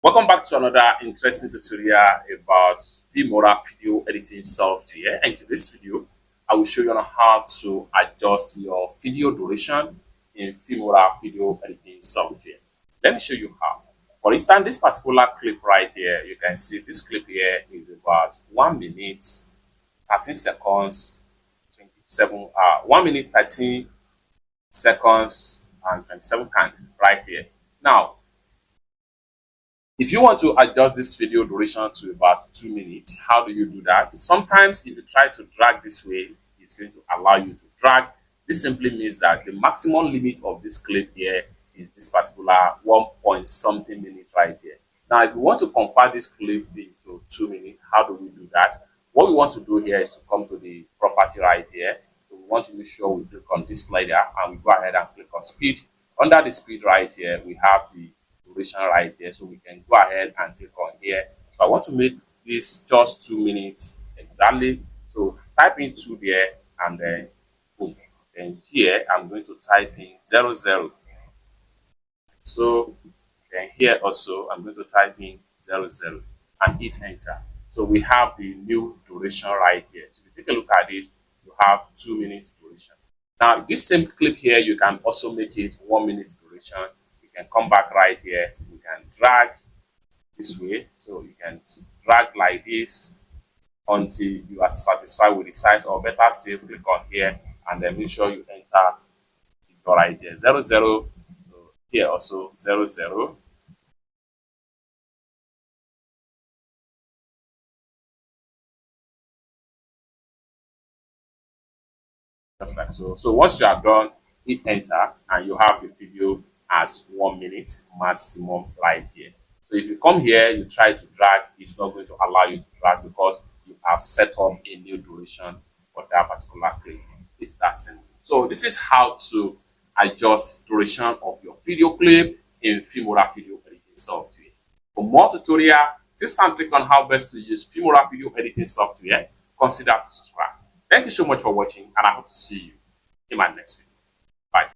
Welcome back to another interesting tutorial about Filmora video editing software. And in this video, I will show you on how to adjust your video duration in Filmora video editing software. Let me show you how. For instance, this particular clip right here, you can see this clip here is about 1 minute, 13 seconds, 27, 1 minute, 13 seconds, and 27 counts right here. Now, if you want to adjust this video duration to about 2 minutes, how do you do that? Sometimes if you try to drag this way, it's going to allow you to drag. This simply means that the maximum limit of this clip here is this particular 1 point something minute right here. Now, if you want to convert this clip into 2 minutes, how do we do that? What we want to do here is to come to the property right here. So we want to make sure we click on this slider and we go ahead and click on speed. Under the speed right here, we have the duration right here, so we can go ahead and click on here. So I want to make this just 2 minutes exactly, so type in 2 there and then boom. Then here I'm going to type in 00. So then here also I'm going to type in 00 and hit enter. So we have the new duration right here. So if you take a look at this, you have 2 minutes duration. Now this same clip here, you can also make it 1 minute duration. You can come back right here, you can drag this way, so you can drag like this until you are satisfied with the size, or better still, click on here and then make sure you enter the right here 00. So here also 00. Just like so. So once you are done, hit enter and you have the video as 1 minute maximum right here. So if you come here, you try to drag, it's not going to allow you to drag because you have set up a new duration for that particular clip. It's that simple. So this is how to adjust duration of your video clip in Filmora video editing software. For more tutorial tips and tricks on how best to use Filmora video editing software, consider to subscribe. Thank you so much for watching, and I hope to see you in my next video. Bye.